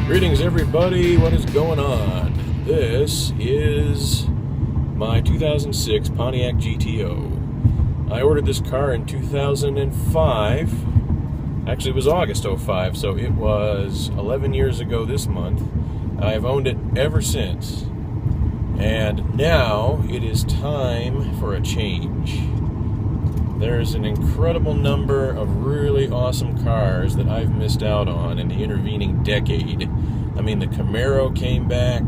Greetings everybody, what is going on? This is my 2006 Pontiac GTO. I ordered this car in 2005. Actually, it was August 05, so it was 11 years ago this month. I've owned it ever since. And now it is time for a change. There's an incredible number of really awesome cars that I've missed out on in the intervening decade. I mean, the Camaro came back,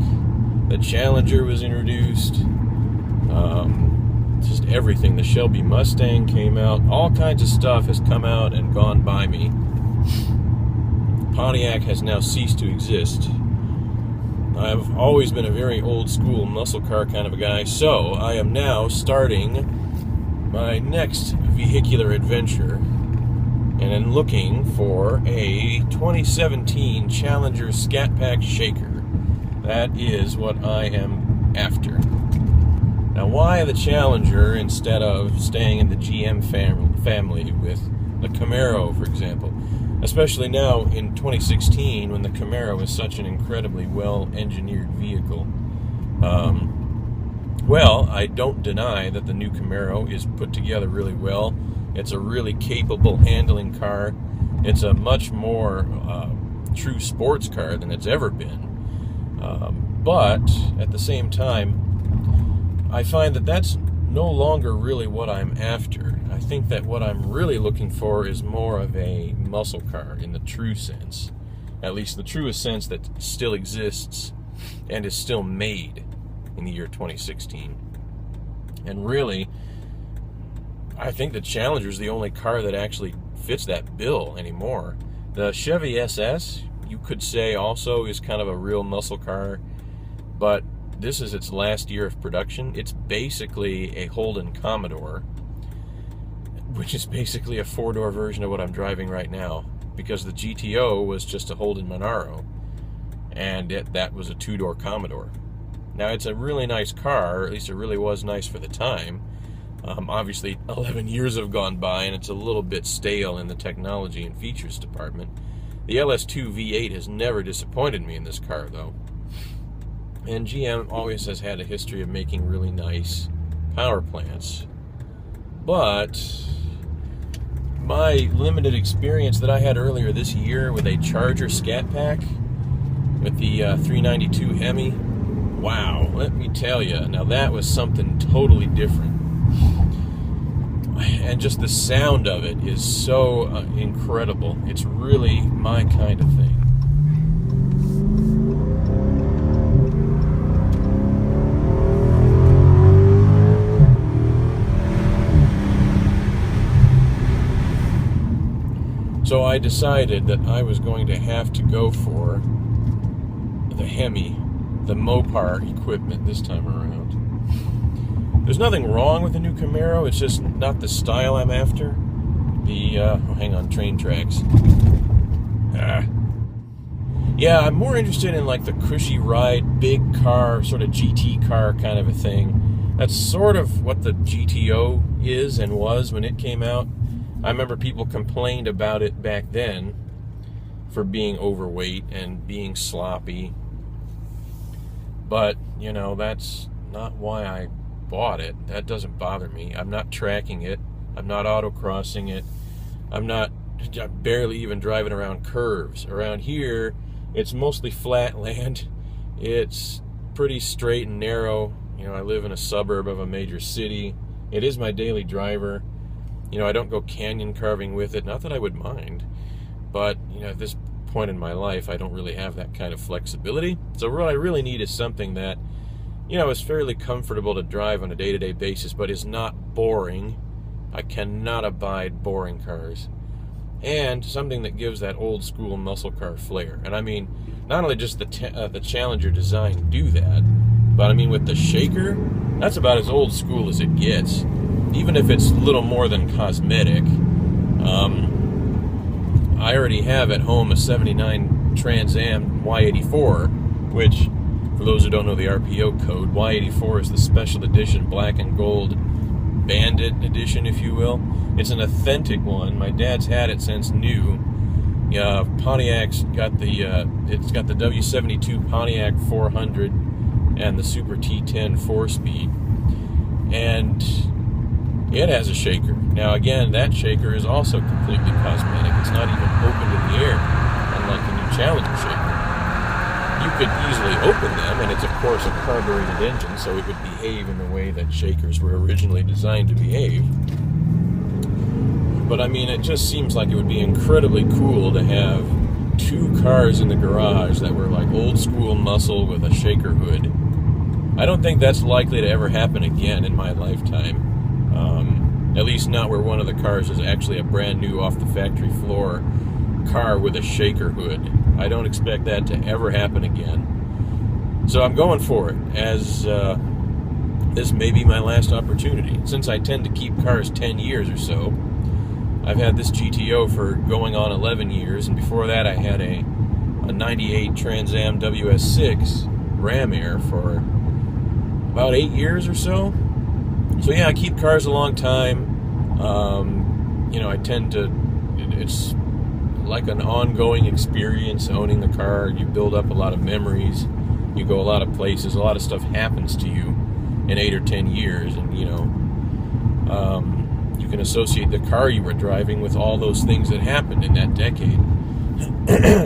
the Challenger was introduced, just everything. The Shelby Mustang came out. All kinds of stuff has come out and gone by me. Pontiac has now ceased to exist. I've always been a very old school muscle car kind of a guy, so I am now starting my next vehicular adventure, and I'm looking for a 2017 Challenger Scat Pack Shaker. That is what I am after. Now, why the Challenger instead of staying in the GM family with the Camaro, for example? Especially now in 2016, when the Camaro is such an incredibly well-engineered vehicle. Well, I don't deny that the new Camaro is put together really well. It's a really capable handling car. It's a much more true sports car than it's ever been. But at the same time, I find that that's no longer really what I'm after. I think that what I'm really looking for is more of a muscle car in the true sense. At least the truest sense that still exists and is still made in the year 2016. And really, I think the Challenger is the only car that actually fits that bill anymore. The Chevy SS, you could say also is kind of a real muscle car, but this is its last year of production. It's basically a Holden Commodore, which is basically a four-door version of what I'm driving right now, because the GTO was just a Holden Monaro, and that was a two-door Commodore. Now, it's a really nice car, or at least it really was nice for the time. Obviously, 11 years have gone by, and it's a little bit stale in the technology and features department. The LS2 V8 has never disappointed me in this car, though. And GM always has had a history of making really nice power plants. But my limited experience that I had earlier this year with a Charger Scat Pack, with the 392 Hemi, wow, let me tell you, now that was something totally different. And just the sound of it is so incredible. It's really my kind of thing. So I decided that I was going to have to go for the Hemi, the Mopar equipment this time around. There's nothing wrong with the new Camaro, it's just not the style I'm after. Hang on, train tracks. Yeah, I'm more interested in like the cushy ride, big car, sort of GT car kind of a thing. That's sort of what the GTO is and was when it came out. I remember people complained about it back then for being overweight and being sloppy. But, you know, that's not why I bought it. That doesn't bother me. I'm not tracking it. I'm not autocrossing it. I'm barely even driving around curves. Around here, it's mostly flat land. It's pretty straight and narrow. You know, I live in a suburb of a major city. It is my daily driver. You know, I don't go canyon carving with it. Not that I would mind. But, you know, at this point in my life, I don't really have that kind of flexibility. So what I really need is something that, you know, is fairly comfortable to drive on a day-to-day basis, but is not boring. I cannot abide boring cars. And something that gives that old-school muscle car flair. And I mean, not only just the Challenger design do that, but I mean with the Shaker, that's about as old school as it gets. Even if it's little more than cosmetic. I already have at home a 79 Trans Am Y84, which, for those who don't know the RPO code, Y84 is the special edition black and gold bandit edition, if you will. It's an authentic one. My dad's had it since new. Pontiac's got it's got the W72 Pontiac 400 and the Super T10 4-speed, and it has a shaker. Now again, that shaker is also completely cosmetic. It's not even opened in the air, unlike the new Challenger shaker. You could easily open them, and it's of course a carbureted engine, so it would behave in the way that shakers were originally designed to behave. But I mean, it just seems like it would be incredibly cool to have two cars in the garage that were like old school muscle with a shaker hood. I don't think that's likely to ever happen again in my lifetime. At least not where one of the cars is actually a brand new off the factory floor car with a shaker hood. I don't expect that to ever happen again. So I'm going for it, as this may be my last opportunity. Since I tend to keep cars 10 years or so, I've had this GTO for going on 11 years, and before that I had a 98 Trans Am WS6 Ram Air for about 8 years or so. So yeah, I keep cars a long time. I tend to, it's like an ongoing experience owning the car. You build up a lot of memories. You go a lot of places. A lot of stuff happens to you in 8 or 10 years, and you can associate the car you were driving with all those things that happened in that decade.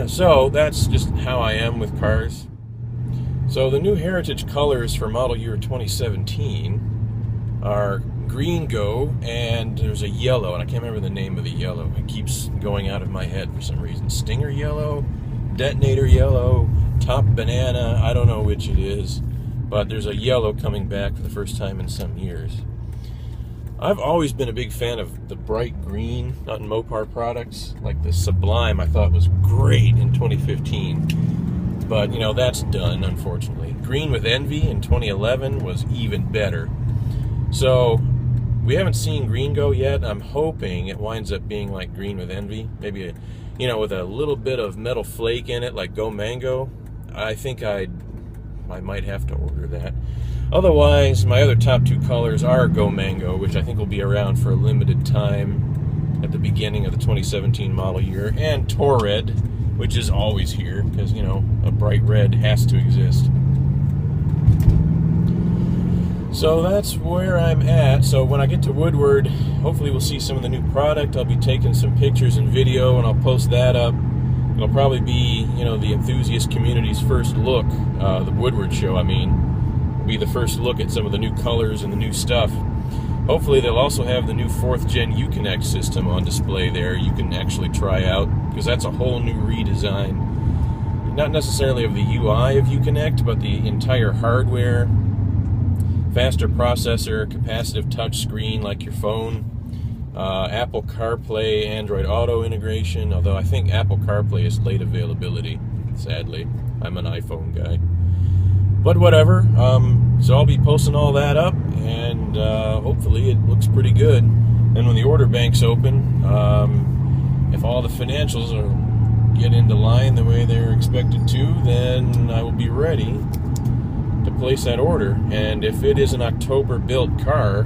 So that's just how I am with cars. So the new Heritage colors for model year 2017 are green go, and there's a yellow, and I can't remember the name of the yellow. It keeps going out of my head for some reason. Stinger yellow, detonator yellow, top banana, I don't know which it is, but there's a yellow coming back for the first time in some years. I've always been a big fan of the bright green on Mopar products, like the Sublime I thought was great in 2015, but that's done, unfortunately. Green with Envy in 2011 was even better. So we haven't seen green go yet. I'm hoping it winds up being like green with Envy, maybe with a little bit of metal flake in it, like Go Mango. I think I might have to order that. Otherwise, my other top two colors are Go Mango, which I think will be around for a limited time at the beginning of the 2017 model year, and Toured, which is always here because a bright red has to exist. So that's where I'm at. So when I get to Woodward, hopefully we'll see some of the new product. I'll be taking some pictures and video, and I'll post that up. It'll probably be, the enthusiast community's first look, the Woodward show, will be the first look at some of the new colors and the new stuff. Hopefully they'll also have the new 4th Gen Uconnect system on display there. You can actually try out, because that's a whole new redesign. Not necessarily of the UI of Uconnect, but the entire hardware. Faster processor, capacitive touch screen like your phone, Apple CarPlay, Android Auto integration, although I think Apple CarPlay is late availability, sadly. I'm an iPhone guy. But whatever, so I'll be posting all that up, and hopefully it looks pretty good. And when the order bank's open, if all the financials get into line the way they're expected to, then I will be ready to place that order. And if it is an October built car,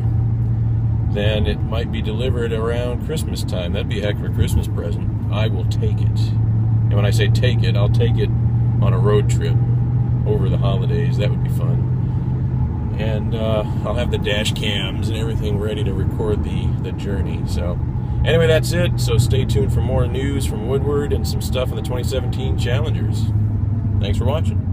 then it might be delivered around Christmas time. That'd be a heck of a Christmas present. I will take it. And when I say take it, I'll take it on a road trip over the holidays. That would be fun. And I'll have the dash cams and everything ready to record the journey. So anyway, that's it. So stay tuned for more news from Woodward and some stuff in the 2017 Challengers. Thanks for watching.